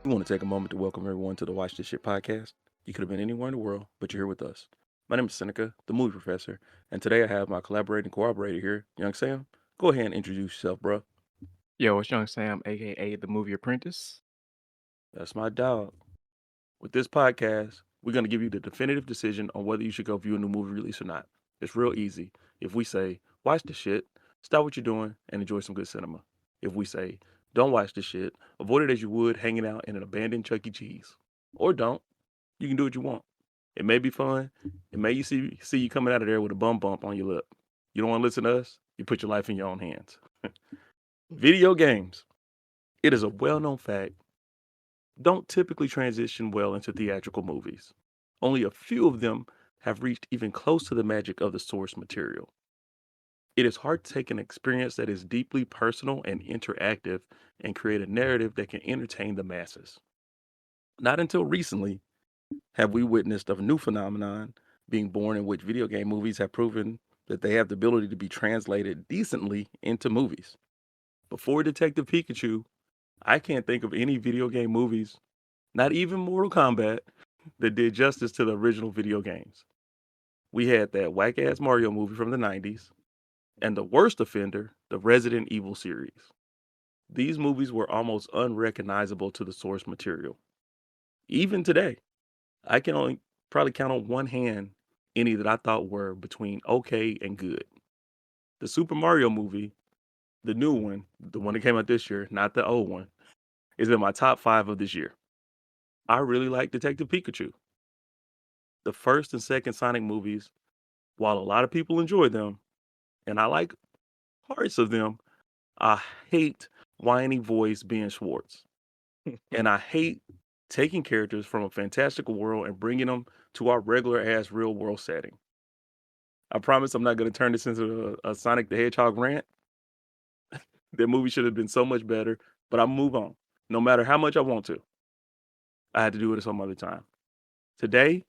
We want to take a moment to welcome everyone to the Watch This Shit podcast. You could have been anywhere in the world, but you're here with us. My name is Seneca, the movie professor, and today I have my collaborating cooperator here, Young Sam. Go ahead and introduce yourself, bro. Yo, it's Young Sam, aka the Movie Apprentice. That's my dog. With this podcast, we're going to give you the definitive decision on whether you should go view a new movie release or not. It's real easy. If we say, watch the shit, stop what you're doing, and enjoy some good cinema. If we say, don't watch the shit, avoid it as you would hanging out in an abandoned Chuck E. Cheese. Or don't. You can do what you want. It may be fun. It may see you coming out of there with a bump on your lip. You don't want to listen to us? You put your life in your own hands. Video games. It is a well-known fact don't typically transition well into theatrical movies. Only a few of them have reached even close to the magic of the source material. It is hard to take an experience that is deeply personal and interactive and create a narrative that can entertain the masses. Not until recently have we witnessed a new phenomenon being born in which video game movies have proven that they have the ability to be translated decently into movies. Before Detective Pikachu, I can't think of any video game movies, not even Mortal Kombat, that did justice to the original video games. We had that whack ass Mario movie from the 90s, and the worst offender, the Resident Evil series. These movies were almost unrecognizable to the source material. Even today, I can only probably count on one hand any that I thought were between okay and good. The Super Mario movie, the new one, the one that came out this year, not the old one, is in my top 5 of this year. I really like Detective Pikachu. The first and second Sonic movies, while a lot of people enjoy them, and I like parts of them, I hate whiny voice Ben Schwartz. And I hate taking characters from a fantastical world and bringing them to our regular ass real world setting. I promise I'm not going to turn this into a Sonic the Hedgehog rant. That movie should have been so much better, but I'll move on. No matter how much I want to, I had to do it some other time. Today,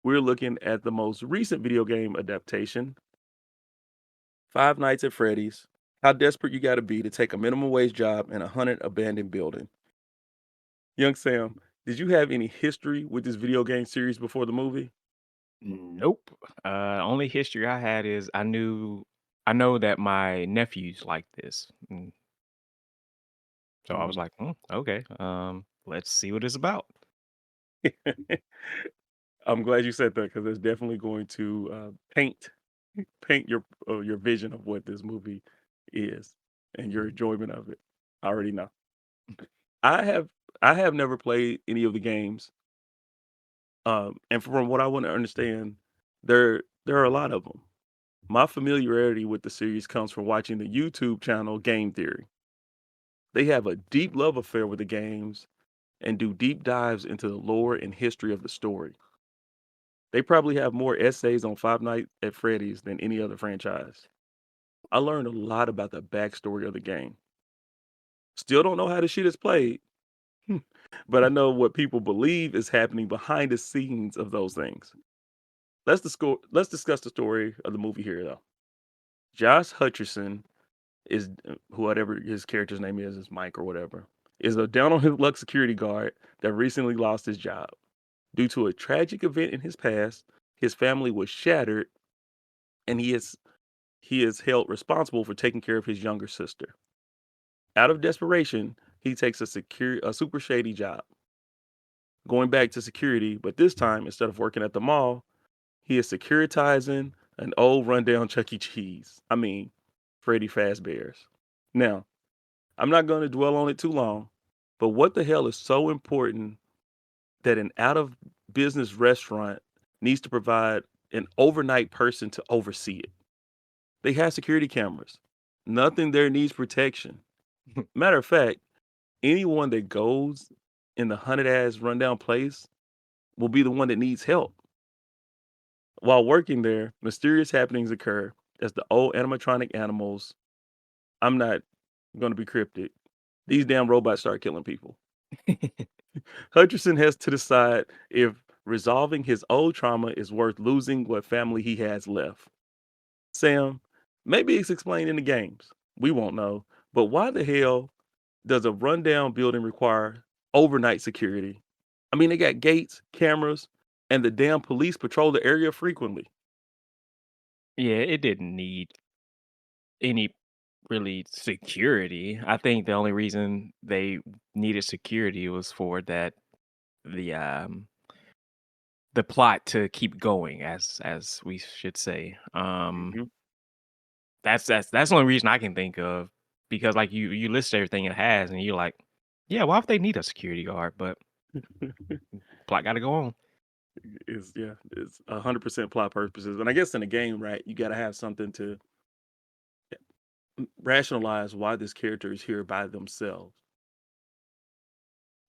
we're looking at the most recent video game adaptation, Five Nights at Freddy's. How desperate you got to be to take a minimum wage job in a haunted abandoned building. Young Sam, did you have any history with this video game series before the movie? Nope. Only history I had is I know that my nephews like this. So I was Mhm. like, okay, let's see what it's about. I'm glad you said that because it's definitely going to paint your vision of what this movie is and your enjoyment of it. I already know. I have I have never played any of the games, and from what I want to understand, there are a lot of them. My familiarity with the series comes from watching the YouTube channel Game Theory. They have a deep love affair with the games and do deep dives into the lore and history of the story. They probably have more essays on Five Nights at Freddy's than any other franchise. I learned a lot about the backstory of the game. Still don't know how the shit is played, but I know what people believe is happening behind the scenes of those things. Let's discuss the story of the movie here, though. Josh Hutcherson is whatever his character's name is Mike or whatever, is a down on his luck security guard that recently lost his job. Due to a tragic event in his past, his family was shattered and he is held responsible for taking care of his younger sister. Out of desperation, he takes a super shady job, going back to security, but this time instead of working at the mall, he is securitizing an old rundown Chuck E. Cheese. I mean, Freddy Fazbear's. Now, I'm not going to dwell on it too long, but what the hell is so important that an out of business restaurant needs to provide an overnight person to oversee it? They have security cameras. Nothing there needs protection. Matter of fact, anyone that goes in the hunted ass rundown place will be the one that needs help. While working there, mysterious happenings occur as the old animatronic animals, I'm not going to be cryptic, these damn robots start killing people. Hutcherson has to decide if resolving his old trauma is worth losing what family he has left. Sam, maybe it's explained in the games. We won't know. But why the hell does a rundown building require overnight security. I mean, they got gates, cameras, and the damn police patrol the area frequently. Yeah, it didn't need any really security. I think the only reason they needed security was for the um the plot to keep going, as we should say. Mhm. That's the only reason I can think of, because, like, you list everything it has, and you're like, "Yeah, why would they need a security guard?" But plot gotta go on. It's 100% plot purposes, and I guess in a game, right, you gotta have something to rationalize why this character is here by themselves.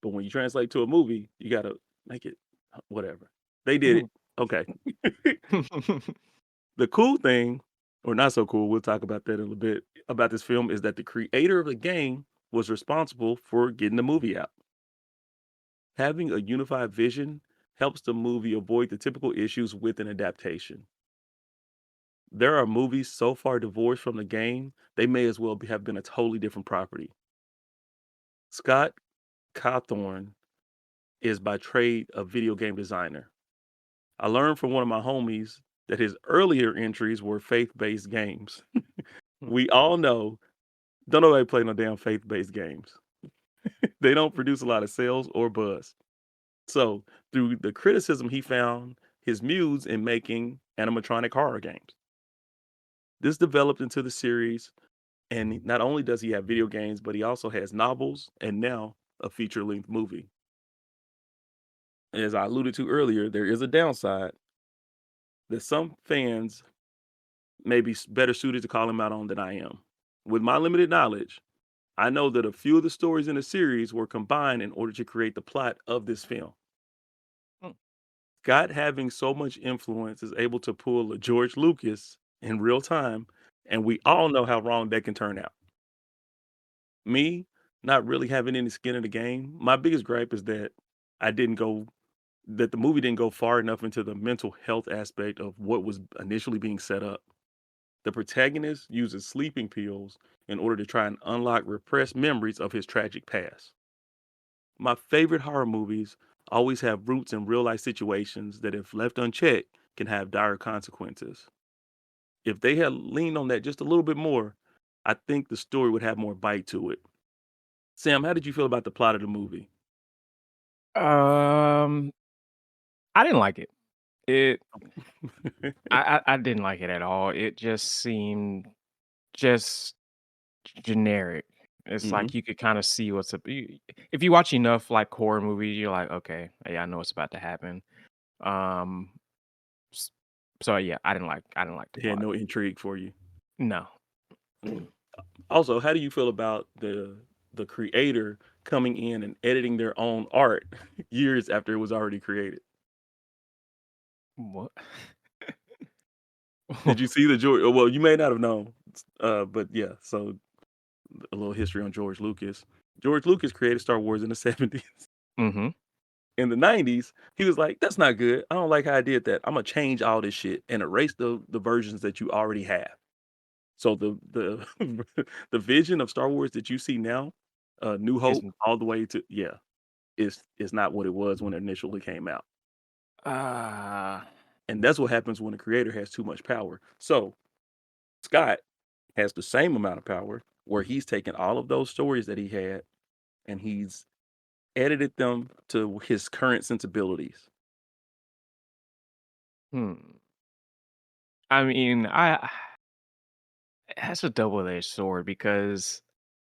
But when you translate to a movie, you gotta make it whatever. They did it. Mhm. Okay. The cool thing, or not so cool, we'll talk about that in a little bit, about this film is that the creator of the game was responsible for getting the movie out. Having a unified vision helps the movie avoid the typical issues with an adaptation. There are movies so far divorced from the game, they may as well have been a totally different property. Scott Cawthorn is by trade a video game designer. I learned from one of my homies that his earlier entries were faith-based games. We all know, don't nobody play no damn faith-based games. They don't produce a lot of sales or buzz. So, through the criticism, he found his muse in making animatronic horror games. This developed into the series, and not only does he have video games, but he also has novels and now a feature-length movie. As I alluded to earlier, there is a downside that some fans may be better suited to call him out on than I am. With my limited knowledge, I know that a few of the stories in the series were combined in order to create the plot of this film. Mm. Scott, having so much influence, is able to pull a George Lucas in real time, and we all know how wrong that can turn out. Me, not really having any skin in the game, my biggest gripe is that I didn't go that the movie didn't go far enough into the mental health aspect of what was initially being set up. The protagonist uses sleeping pills in order to try and unlock repressed memories of his tragic past. My favorite horror movies always have roots in real life situations that, if left unchecked, can have dire consequences. If they had leaned on that just a little bit more, I think the story would have more bite to it. Sam, how did you feel about the plot of the movie? Um, I didn't like it. It I didn't like it at all. It just seemed just generic. It's Hmm. like you could kinda see what's up if you watch enough, like, horror movies, you're like, "Okay, yeah, I know what's about to happen." Um, s so, yeah, I didn't like the It had plot. no intrigue for you. No. Mm. Also, how do you feel about the creator coming in and editing their own art years after it was already created? What? Did you see the George? Well, you may not have known, but yeah. So a little history on George Lucas. George Lucas created Star Wars in the 70s. Mhm. In the 90s, he was like, "That's not good. I don't like how I did that. I'm gonna change all this shit and erase the versions that you already have." So the the vision of Star Wars that you see now, New Hope, Isn't all the way to is not what it was when it initially came out. ah, And that's what happens when a creator has too much power. So Scott has the same amount of power where he's taken all of those stories that he had and he's edited them to his current sensibilities. hmm. I mean, I that's a double-edged sword because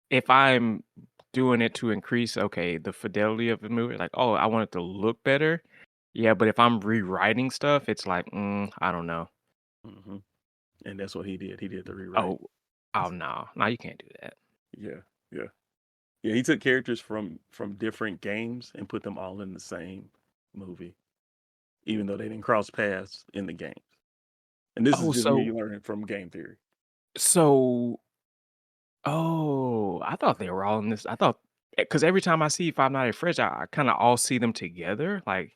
if I'm doing it to increase, okay, the fidelity of the movie, like, "Oh, I want it to look better." Yeah, but if I'm rewriting stuff, it's like, I don't know. Mhm. And that's what he did. He did the rewrite. Oh, oh, no, you can't do that. Yeah, yeah. Yeah, he took characters from different games and put them all in the same movie, even though they didn't cross paths in the games. And this is Oh, just so me learning from game theory. so oh, I thought they were all in this. I thought because every time I see Five Nights at Freddy's, I kinda all see them together, like,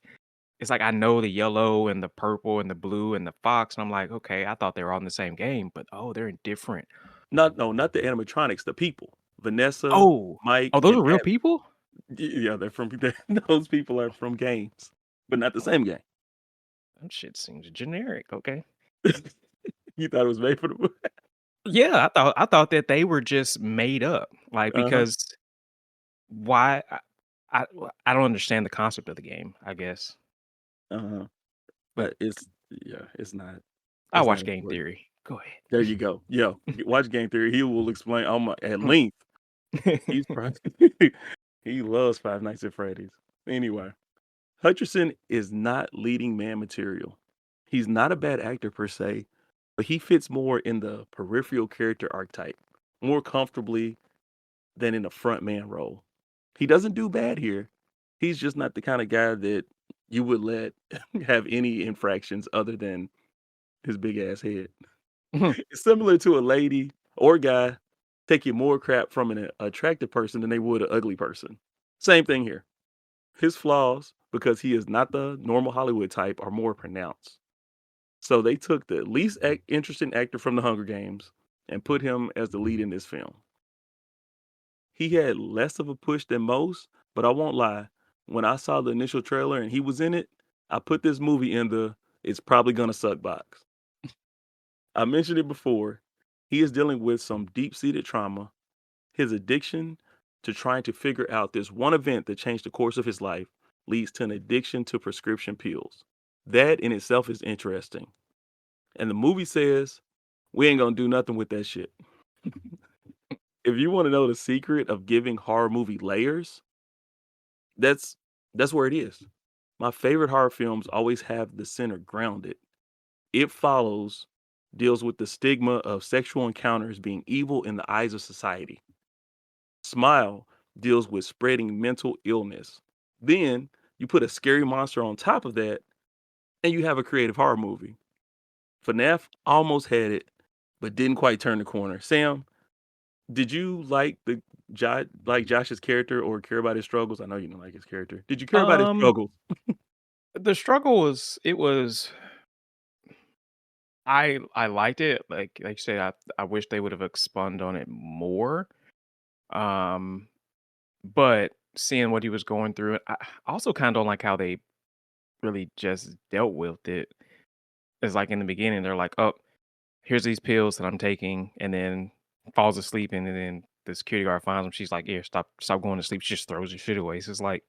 it's like I know the yellow and the purple and the blue and the fox, and I'm like, "Okay, I thought they were all in the same game, but, oh, they're in different." Not no, not the animatronics, the people. Vanessa, Oh! Oh, Mike, those and are real Abby. people? Yeah, they're from those people are from games, but not the Oh, same game. that shit seems generic. Okay. You thought it was made for the movie? Yeah, I thought that they were just made up, like, Uh-huh, because why I don't understand the concept of the game, I guess, uh-huh, but it's yeah, I it's not watch Game important. Theory. Go There ahead. you go. Yo, watch Game Theory, he will explain, at length. He's probably he loves Five Nights at Freddy's. Anyway, Hutcherson is not leading man material. He's not a bad actor per se, but he fits more in the peripheral character archetype, more comfortably than in a front man role. He doesn't do bad here. He's just not the kind of guy that you would let have any infractions other than his big ass head. It's similar to a lady or guy taking more crap from an attractive person than they would an ugly person. Same thing here. His flaws, because he is not the normal Hollywood type, are more pronounced. So they took the least interesting actor from the Hunger Games and put him as the lead in this film. He had less of a push than most, but I won't lie. When I saw the initial trailer and he was in it, I put this movie in the "it's probably gonna suck" box. I mentioned it before. He is dealing with some deep-seated trauma. His addiction to trying to figure out this one event that changed the course of his life leads to an addiction to prescription pills. That in itself is interesting. And the movie says, we ain't gonna do nothing with that shit. If you want to know the secret of giving horror movie layers, that's that's where it is. My favorite horror films always have the center grounded. It follows deals with the stigma of sexual encounters being evil in the eyes of society. Smile deals with spreading mental illness. Then you put a scary monster on top of that, and you have a creative horror movie. FNAF almost had it, but didn't quite turn the corner. Sam, did you like like Josh's character or care about his struggles? I know you don't like his character. Did you care about his Um, struggles? the struggle was it was I liked it, like you said, I wish they would have expanded on it more, um, but seeing what he was going through, I also kinda don't like how they really just dealt with it. It's like in the beginning, they're like, "Oh, here's these pills that I'm taking," and then falls asleep, and then the security guard finds him. She's like, "Here, stop going to sleep." She just throws your shit away. So it's like,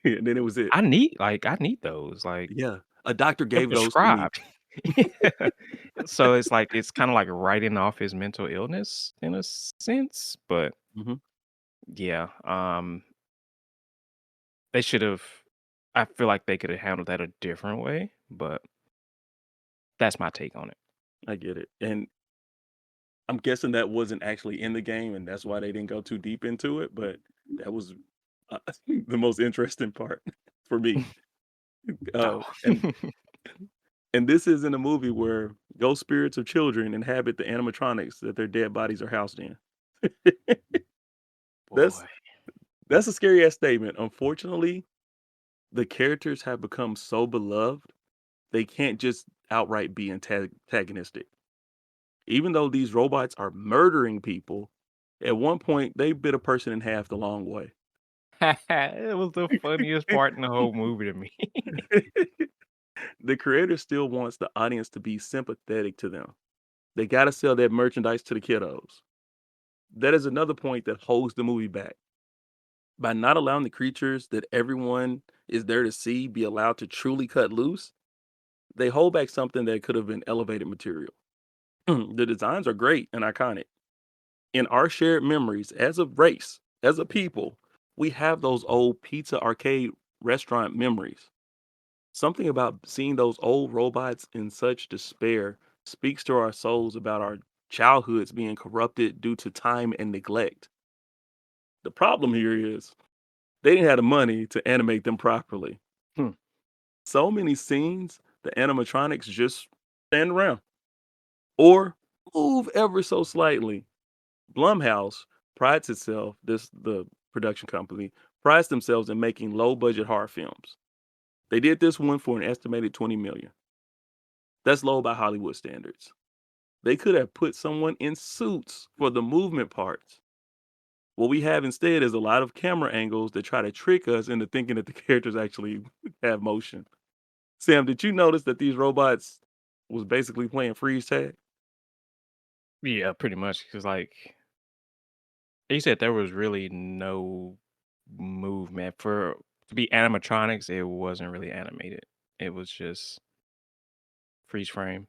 And then it was it. I need those, like, Yeah, a doctor they're gave those to me. prescribed. Yeah. So it's like it's kinda like writing off his mental illness in a sense, but Mhm, yeah, they should've I feel like they could have handled that a different way, but that's my take on it. I get it, and I'm guessing that wasn't actually in the game, and that's why they didn't go too deep into it, but that was, the most interesting part for me. Uh, and Oh. and this is in a movie where ghost spirits of children inhabit the animatronics that their dead bodies are housed in. That's Boy. that's a scary ass statement. Unfortunately, the characters have become so beloved, they can't just outright be antagonistic. Even though these robots are murdering people, at one point they bit a person in half the long way. It was the funniest part in the whole movie to me. The creator still wants the audience to be sympathetic to them. They gotta sell that merchandise to the kiddos. That is another point that holds the movie back. By not allowing the creatures that everyone is there to see be allowed to truly cut loose, they hold back something that could have been elevated material. The designs are great and iconic. In our shared memories as a race, as a people, we have those old pizza arcade restaurant memories. Something about seeing those old robots in such despair speaks to our souls about our childhoods being corrupted due to time and neglect. The problem here is they didn't have the money to animate them properly. Hmm. So many scenes, the animatronics just stand around or move ever so slightly. Blumhouse prides itself, the production company, prides themselves in making low budget horror films. They did this one for an estimated 20 million. That's low by Hollywood standards. They could have put someone in suits for the movement parts. What we have instead is a lot of camera angles that try to trick us into thinking that the characters actually have motion. Sam, did you notice that these robots was basically playing freeze tag? Yeah, pretty much. Cause like you said, there was really no movement for to be animatronics. It wasn't really animated. It was just freeze frame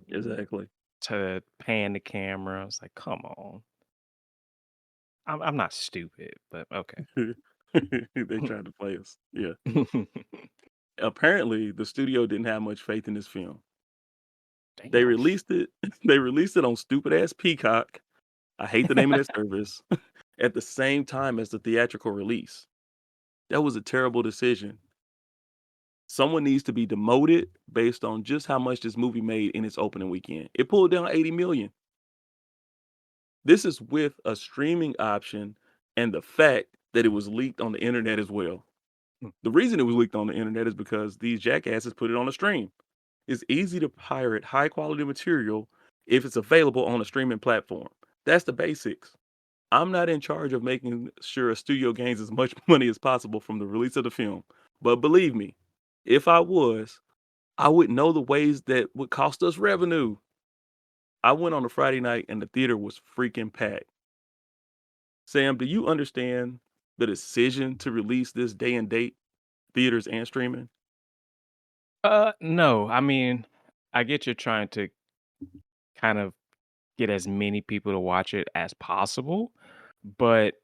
Exactly. to pan the camera. It's like, come on. I'm not stupid, but okay. They tried to play us. Yeah. Apparently, the studio didn't have much faith in this film. They Damn. released it. They released it on stupid ass Peacock. I hate the name of that service. At the same time as the theatrical release. That was a terrible decision. Someone needs to be demoted based on just how much this movie made in its opening weekend. It pulled down 80 million. This is with a streaming option and the fact that it was leaked on the internet as well. The reason it was leaked on the internet is because these jackasses put it on a stream. It's easy to pirate high quality material if it's available on a streaming platform. That's the basics. I'm not in charge of making sure a studio gains as much money as possible from the release of the film. But believe me, if I was, I would know the ways that would cost us revenue. I went on a Friday night and the theater was freaking packed. Sam, do you understand the decision to release this day and date, theaters and streaming? No. I mean, I get you're trying to kind of get as many people to watch it as possible, but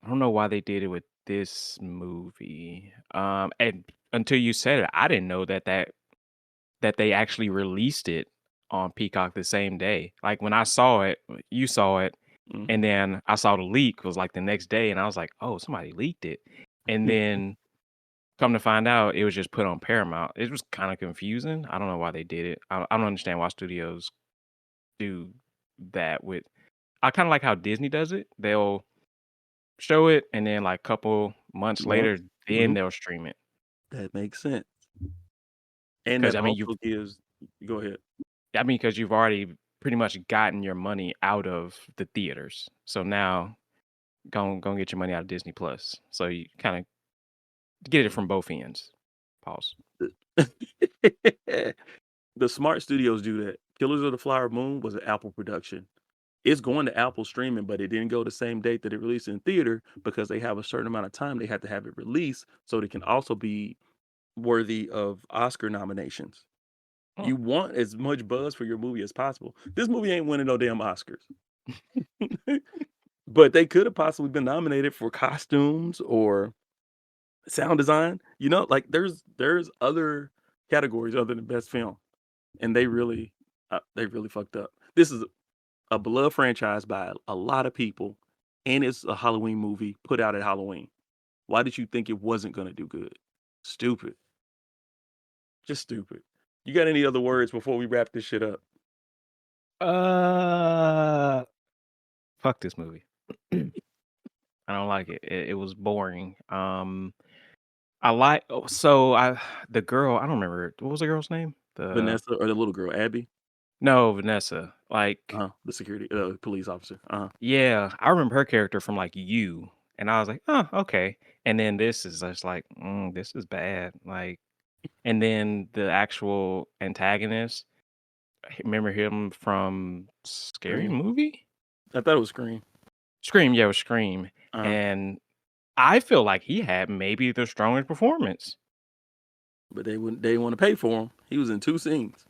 I don't know why they did it with this movie. And until you said it, I didn't know that they actually released it on Peacock the same day. Like when I saw it, you saw it, Mhm. and then I saw the leak was like the next day, and I was like, "Oh, somebody leaked it." And then come to find out, it was just put on Paramount. It was kind of confusing. I don't know why they did it. I don't understand why studios do that with. I kind of like how Disney does it. They'll show it, and then like couple months later, Months. then Mhm. they'll stream it. That makes sense. And Because that I mean, you've also gives go ahead. because you've already pretty much gotten your money out of the theaters. So now go get your money out of Disney Plus. So you kind of get it from both ends. Pause. The smart studios do that. Killers of the Flower Moon was an Apple production. It's going to Apple streaming, but it didn't go the same date that it released in theater because they have a certain amount of time they have to have it released so it can also be worthy of Oscar nominations. Oh. You want as much buzz for your movie as possible. This movie ain't winning no damn Oscars. But they could have possibly been nominated for costumes or sound design. Like there's other categories other than best film, and they really fucked up. This is a beloved franchise by a lot of people, and it's a Halloween movie put out at Halloween. Why did you think it wasn't gonna do good? Stupid. Just stupid. You got any other words before we wrap this shit up? Uh, fuck this movie. I don't like it. It was boring. I like so I the girl, I don't remember what was the girl's name? The Vanessa or the little girl, Abby? no, Vanessa. Like, The security police officer. yeah, I remember her character from like You, and I was like, oh, okay. And then this is just like, this is bad. Like, and then the actual antagonist, remember him from Scary Scream. Movie? I thought it was Scream. Scream, yeah, it was Scream. Uh, And I feel like he had maybe the strongest performance. but they didn't want to pay for him. He was in 2 scenes.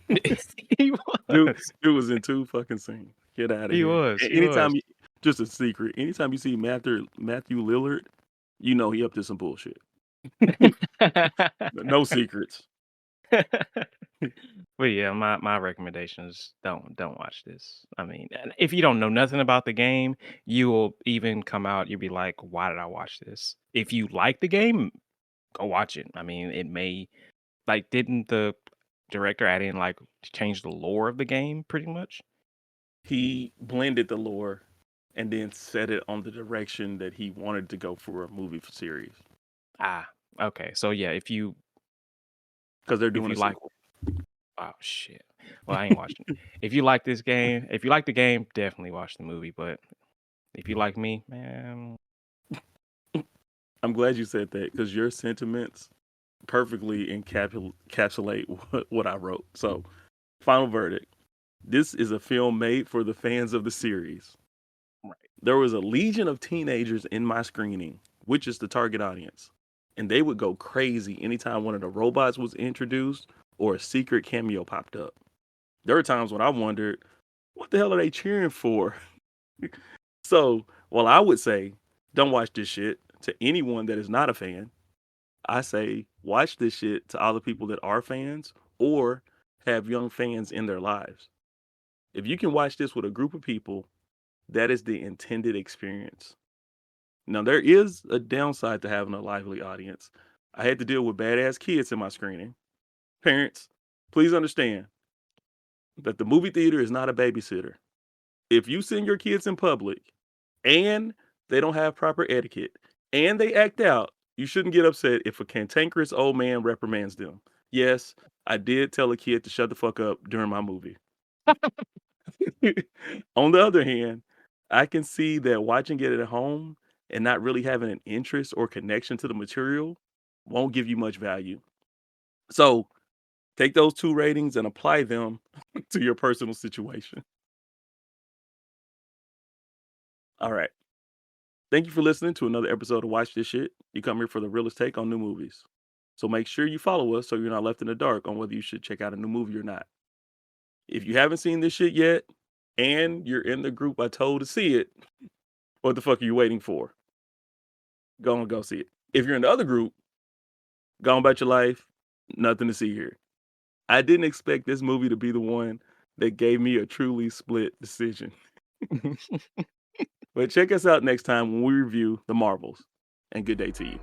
He Dude, was. dude was in 2 fucking scenes. Get out of He here. was. He was. Anytime you just a secret, anytime you see Matthew Lillard, you know he up to some bullshit. No secrets. But yeah, my recommendation is don't watch this. I mean, and if you don't know nothing about the game, you will even come out, you'll be like, "Why did I watch this?" If you like the game, go watch it. I mean, it may like didn't the director add in like change the lore of the game pretty much? He blended the lore and then set it on the direction that he wanted to go for a movie series Ah, okay. So yeah, because they're if doing you a like sequel. Oh shit. Well, I ain't watching. If you like the game, definitely watch the movie. But if you like me, man, I'm glad you said that because your sentiments perfectly encapsulate what I wrote. So, final verdict. This is a film made for the fans of the series. right. There was a legion of teenagers in my screening, which is the target audience. And they would go crazy anytime one of the robots was introduced or a secret cameo popped up. There were times when I wondered, what the hell are they cheering for? So, while I would say, don't watch this shit to anyone that is not a fan, I say, watch this shit to all the people that are fans or have young fans in their lives. If you can watch this with a group of people, that is the intended experience. Now, there is a downside to having a lively audience. I had to deal with badass kids in my screening. Parents, please understand that the movie theater is not a babysitter. If you send your kids in public and they don't have proper etiquette and they act out, you shouldn't get upset if a cantankerous old man reprimands them. Yes, I did tell a kid to shut the fuck up during my movie. On the other hand, I can see that watching it at home and not really having an interest or connection to the material won't give you much value. So take those two ratings and apply them to your personal situation. All right. Thank you for listening to another episode of Watch This Shit. You come here for the realest take on new movies. So make sure you follow us so you're not left in the dark on whether you should check out a new movie or not. If you haven't seen this shit yet and you're in the group I told to see it, what the fuck are you waiting for? Go and go see it. If you're in the other group, go on about your life. Nothing to see here. I didn't expect this movie to be the one that gave me a truly split decision. But check us out next time when we review The Marvels. And good day to you.